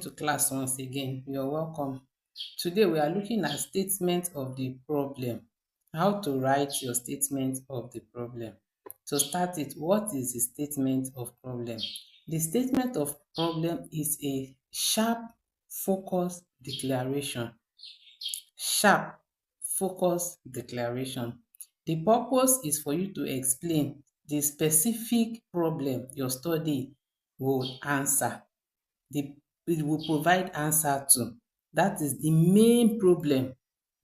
To class once again. You're welcome. Today we are looking at statement of the problem. How to write your statement of the problem. To start it, what is the statement of problem? The statement of problem is a sharp, focused declaration. Sharp, focused declaration. The purpose is for you to explain the specific problem your study will answer. the it will provide answer to. That is the main problem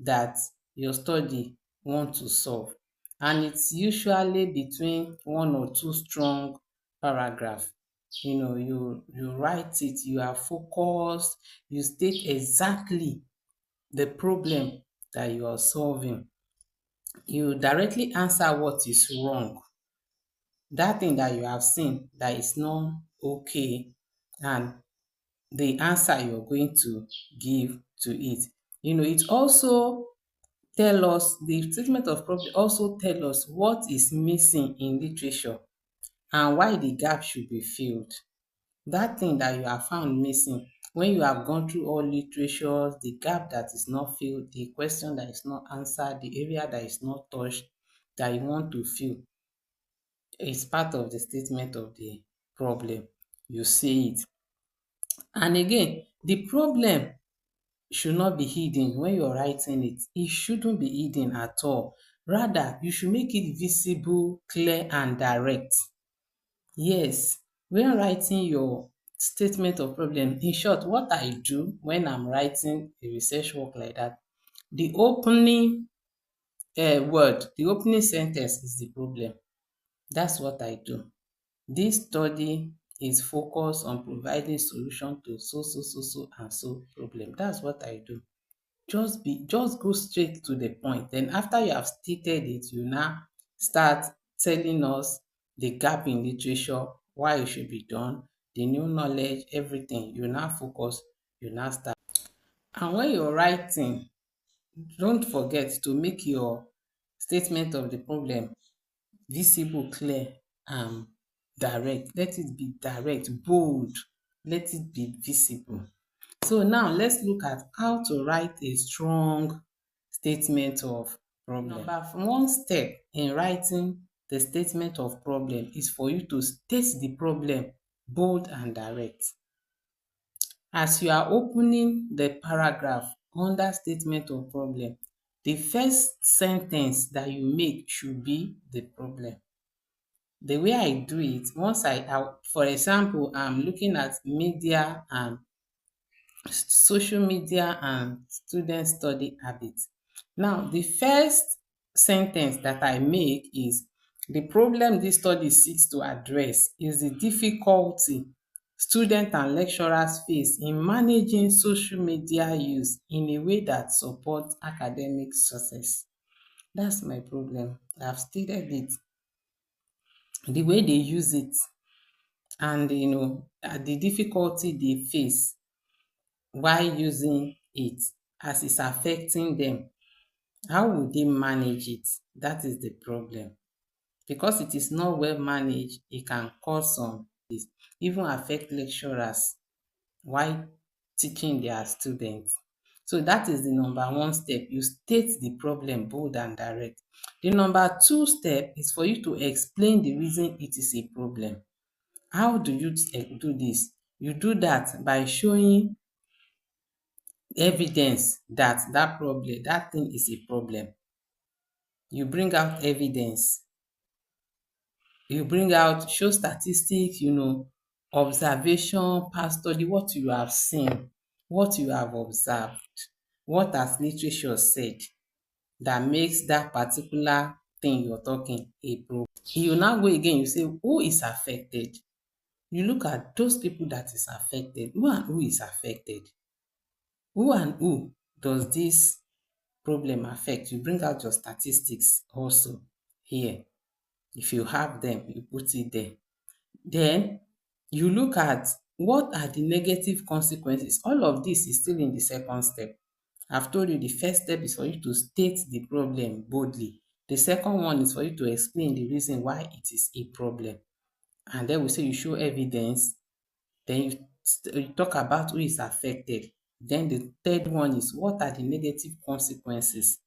that your study want to solve, and it's usually between one or two strong paragraph. You write it, you are focused, you state exactly the problem that you are solving. You directly answer what is wrong, that thing that you have seen that is not okay, and the answer you're going to give to it. It also tell us, the statement of problem also tell us what is missing in literature and why the gap should be filled. That thing that you have found missing, when you have gone through all literatures, the gap that is not filled, the question that is not answered, the area that is not touched, that you want to fill, is part of the statement of the problem. You say it. And again, the problem should not be hidden when you're writing it. It shouldn't be hidden at all. Rather, you should make it visible, clear, and direct. Yes, when writing your statement of problem, in short, what I do when I'm writing a research work like that, the opening word, the opening sentence is the problem. That's what I do. This study is focused on providing solution to so and so problem. That's what I do. Just go straight to the point. Then after you have stated it, you now start telling us the gap in literature, why it should be done, the new knowledge, everything. You now focus, you now start. And when you're writing, don't forget to make your statement of the problem visible, clear, and direct. Let it be direct, bold. Let it be visible. So now let's look at how to write a strong statement of problem. Number one step in writing the statement of problem is for you to state the problem bold and direct. As you are opening the paragraph under statement of problem, the first sentence that you make should be the problem. The way I do it, for example, I'm looking at media and social media and student study habits. Now, the first sentence that I make is, the problem this study seeks to address is the difficulty students and lecturers face in managing social media use in a way that supports academic success. That's my problem. I've stated it. The way they use it, and the difficulty they face while using it, as it's affecting them. How will they manage it? That is the problem. Because it is not well managed, it can cause some, even affect lecturers while teaching their students. So that is the number one step. You state the problem bold and direct. The number two step is for you to explain the reason it is a problem. How do you do this? You do that by showing evidence that that thing is a problem. You bring out evidence. You bring out, show statistics, observation, past study, what you have seen, what you have observed, what has literature said that makes that particular thing you're talking a problem. You now go again, you say, who is affected? You look at those people that is affected. Who is affected? Who and who does this problem affect? You bring out your statistics also here. If you have them, you put it there. Then you look at, what are the negative consequences. All of this is still in the second step. I've told you the first step is for you to state the problem boldly. The second one is for you to explain the reason why it is a problem. And then we say you show evidence. Then you you talk about who is affected. Then the third one is what are the negative consequences.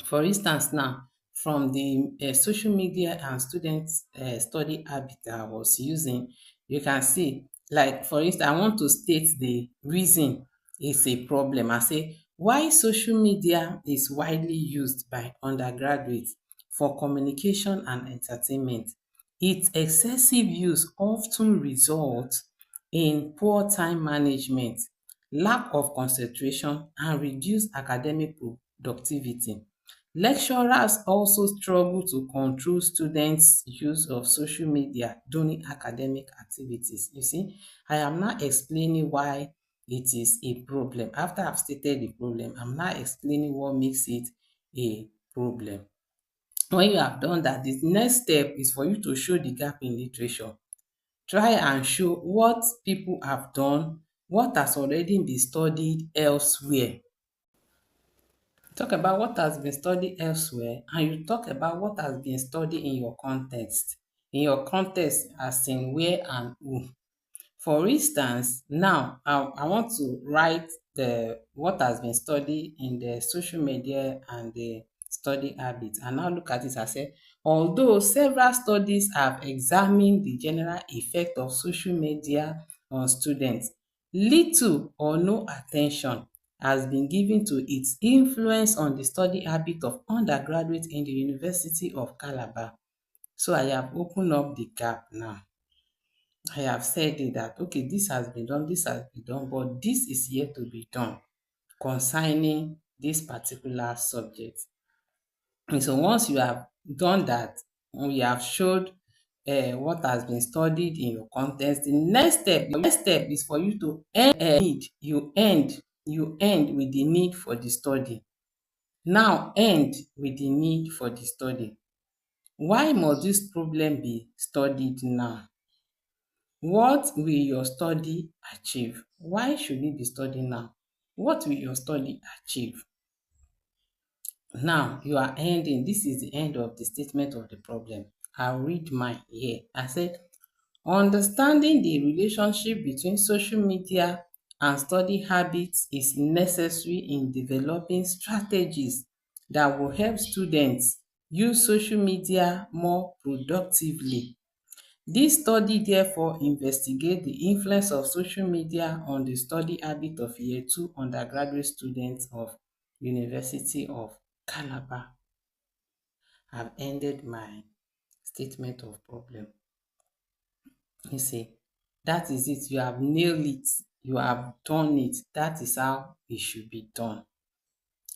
For instance now, from the social media and students study habit that I was using, you can see, like for instance, I want to state the reason is a problem. I say why social media is widely used by undergraduates for communication and entertainment. Its excessive use often results in poor time management, lack of concentration and reduced academic productivity. Lecturers also struggle to control students' use of social media during academic activities. You see, I am now explaining why it is a problem. After I've stated the problem, I'm now explaining what makes it a problem. When you have done that, the next step is for you to show the gap in literature. Try and show what people have done, what has already been studied elsewhere. Talk about what has been studied elsewhere, and you talk about what has been studied in your context. In your context as in where and who. For instance, now I want to write the what has been studied in the social media and the study habits, and now look at it and say, although several studies have examined the general effect of social media on students, little or no attention has been given to its influence on the study habit of undergraduates in the University of Calabar. So I have opened up the gap now. I have said it that okay, this has been done, this has been done, but this is yet to be done concerning this particular subject. And so once you have done that, you have showed what has been studied in your context, the next step is for you to need. You end with the need for the study. Now end with the need for the study. Why must this problem be studied now? What will your study achieve? Why should it be studied now? What will your study achieve? Now you are ending. This is the end of the statement of the problem. I'll read mine here. I said, understanding the relationship between social media and study habits is necessary in developing strategies that will help students use social media more productively. This study therefore investigates the influence of social media on the study habit of year 2 undergraduate students of University of Calabar. I've ended my statement of problem. You see, that is it. You have nailed it. You have done it. That is how it should be done.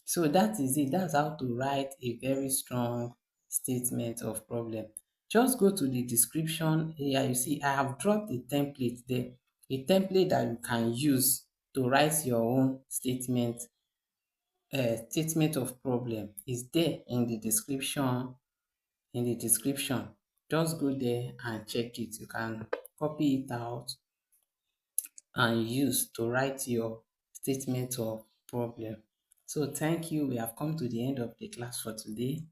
So that is it. That's how to write a very strong statement of problem. Just go to the description here. You see, I have dropped a template there, a template that you can use to write your own statement of problem is there in the description. In the description, just go there and check it. You can copy it out and use to write your statement of problem. So thank you. We have come to the end of the class for today.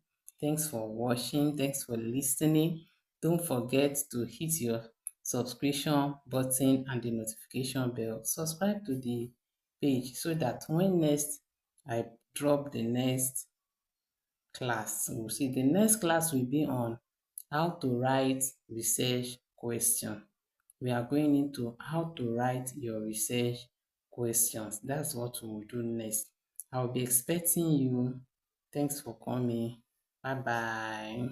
Thanks for watching. Thanks for listening. Don't forget to hit your subscription button and the notification bell. Subscribe to the page so that when next I drop the next class, we'll see the next class will be on how to write research question. We are going into how to write your research questions. That's what we will do next. I'll be expecting you. Thanks for coming. Bye bye.